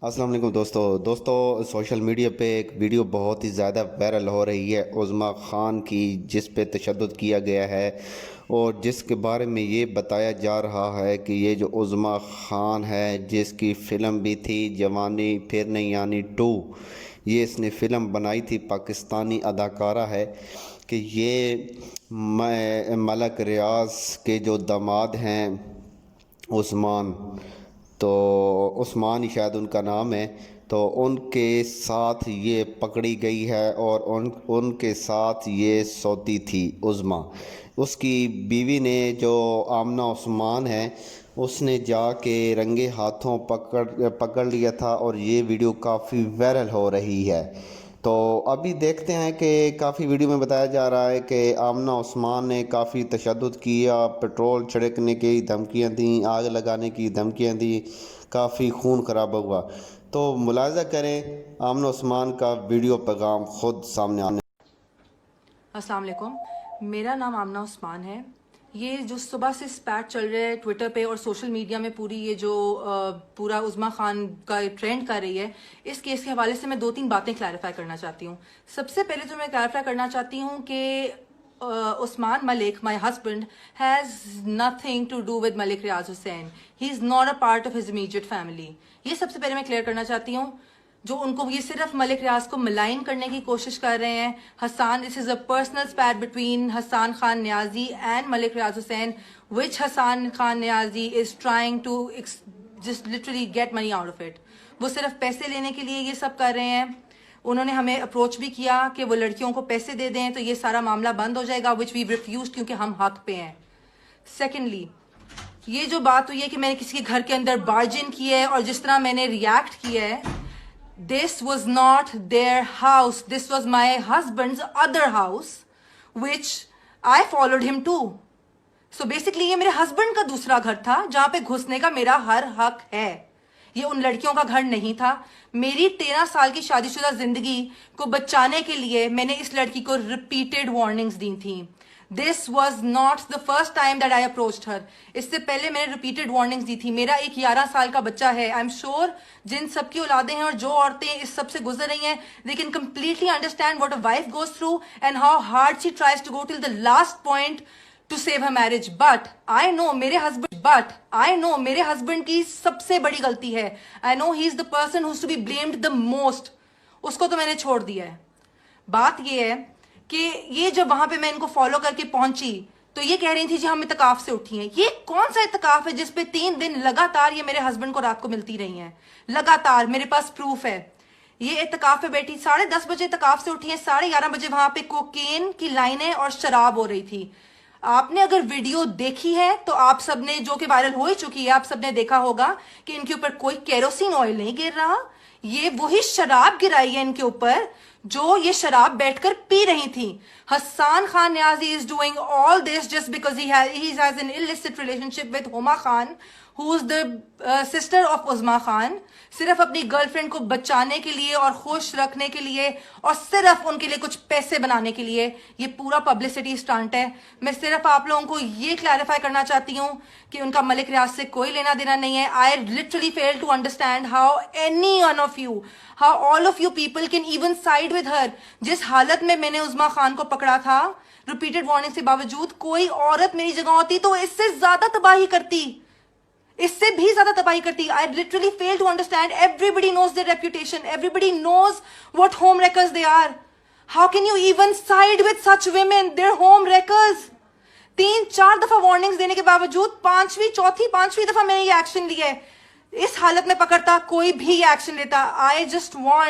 السلام علیکم دوستو سوشل میڈیا پہ ایک ویڈیو بہت ہی زیادہ وائرل ہو رہی ہے عظمیٰ خان کی، جس پہ تشدد کیا گیا ہے اور جس کے بارے میں یہ بتایا جا رہا ہے کہ یہ جو عظمیٰ خان ہے، جس کی فلم بھی تھی جوانی پھر نہیں یعنی 2، یہ اس نے فلم بنائی تھی، پاکستانی اداکارہ ہے کہ یہ ملک ریاض کے جو داماد ہیں عثمان، تو عثمان ہی شاید ان کا نام ہے، تو ان کے ساتھ یہ پکڑی گئی ہے اور ان کے ساتھ یہ سوتی تھی عظمیٰ۔ اس کی بیوی نے جو آمنہ عثمان ہے، اس نے جا کے رنگے ہاتھوں پکڑ لیا تھا اور یہ ویڈیو کافی وائرل ہو رہی ہے۔ تو ابھی دیکھتے ہیں کہ کافی ویڈیو میں بتایا جا رہا ہے کہ آمنہ عثمان نے کافی تشدد کیا، پیٹرول چھڑکنے کی دھمکیاں دیں، آگ لگانے کی دھمکیاں دیں، کافی خون خرابہ ہوا۔ تو ملاحظہ کریں آمنہ عثمان کا ویڈیو پیغام خود سامنے آنے۔ السلام علیکم، میرا نام آمنہ عثمان ہے۔ یہ جو صبح سے اسپیٹ چل رہا ہے ٹویٹر پہ اور سوشل میڈیا میں، پوری یہ جو پورا عظمیٰ خان کا ٹرینڈ کر رہی ہے، اس کیس کے حوالے سے میں 2-3 باتیں کلیریفائی کرنا چاہتی ہوں۔ سب سے پہلے تو میں کلیریفائی کرنا چاہتی ہوں کہ Usman Malik, my husband, has nothing to do with Malik Riaz Hussain. He is not a part of his immediate family. یہ سب سے پہلے میں کلیئر کرنا چاہتی ہوں. جو ان کو یہ صرف ملک ریاض کو ملائن کرنے کی کوشش کر رہے ہیں. Hassan, this is a personal spite between Hassan Khan Niazi and Malik Riaz Hussain, which Hassan Khan Niazi is trying to just literally get money out of it. وہ صرف پیسے لینے کے لیے یہ سب کر رہے ہیں. انہوں نے ہمیں اپروچ بھی کیا کہ وہ لڑکیوں کو پیسے دے دیں تو یہ سارا معاملہ بند ہو جائے گا, which we refused کیونکہ ہم حق پہ ہیں. سیکنڈلی, یہ جو بات ہوئی ہے کہ میں نے کسی کے گھر کے اندر بارجن کی ہے اور جس طرح میں نے ریاکٹ کیا ہے, this was not their house, this was my husband's other house which I followed him to. So basically یہ میرے ہسبینڈ کا دوسرا گھر تھا جہاں پہ گھسنے کا میرا ہر حق ہے. یہ ان لڑکیوں کا گھر نہیں تھا. میری 13 سال کی شادی شدہ زندگی کو بچانے کے لیے میں نے اس لڑکی کو ریپیٹڈ وارننگز دی تھیں. This was not the first time that I approached her. اس سے پہلے میں نے ریپیٹڈ وارننگز دی تھی. میرا ایک 11 سال کا بچہ ہے. I'm sure جن سب کی اولادیں ہیں اور جو عورتیں اس سب سے گزر رہی ہیں, they can completely understand what a wife goes through and how hard she tries to go till the last point to save her marriage. But I know میرے ہسبینڈ کی سب سے بڑی غلطی ہے. I know he is the person who's to be blamed the most. اس کو تو میں نے چھوڑ دیا ہے. بات یہ ہے کہ یہ جب وہاں پہ میں ان کو فالو کر کے پہنچی تو یہ کہہ رہی تھی جی ہم اعتکاف سے اٹھی ہیں. یہ کون سا اعتکاف ہے جس پہ 3 دن لگاتار یہ میرے ہسبینڈ کو رات کو ملتی رہی ہیں لگاتار؟ میرے پاس پروف ہے. یہ اعتکاف پہ بیٹھی 10:30 بجے اعتکاف سے اٹھی ہیں, 11:30 بجے وہاں پہ کوکین کی لائنیں اور شراب ہو رہی تھی. آپ نے اگر ویڈیو دیکھی ہے تو آپ سب نے, جو کہ وائرل ہو ہی چکی ہے, آپ سب نے دیکھا ہوگا کہ ان کے اوپر کوئی کیروسین آئل نہیں گر رہا. یہ وہی شراب گرائی ہے ان کے اوپر جو یہ شراب بیٹھ کر پی رہی تھی. حسان Khan Niazi is doing all this just because he has an illicit relationship with Huma Khan, who is the sister of عظمیٰ خان. صرف اپنی گرل فرینڈ کو بچانے کے لیے اور خوش رکھنے کے لیے اور صرف ان کے لیے کچھ پیسے بنانے کے لیے یہ پورا پبلسٹی اسٹنٹ ہے. میں صرف آپ لوگوں کو یہ کلیریفائی کرنا چاہتی ہوں کہ ان کا ملک ریاض سے کوئی لینا دینا نہیں ہے. I literally fail to understand how any one of you, how all of you people can even side with her. جس حالت میں نے عظمیٰ خان کو پکڑا تھا ریپیٹڈ وارننگ سے باوجود, کوئی عورت میری جگہ ہوتی تو اس سے زیادہ تباہی کرتی, اس سے بھی زیادہ تباہی کرتی. I literally fail to understand. Everybody knows their reputation. Everybody knows what home wreckers they are. How can you even side with such women? They're home wreckers. 3-4 دفعہ وارننگز دینے کے باوجود 5ویں دفعہ میں نے یہ ایکشن لیا ہے. اس حالت میں پکڑتا کوئی بھی ایکشن لیتا. I just want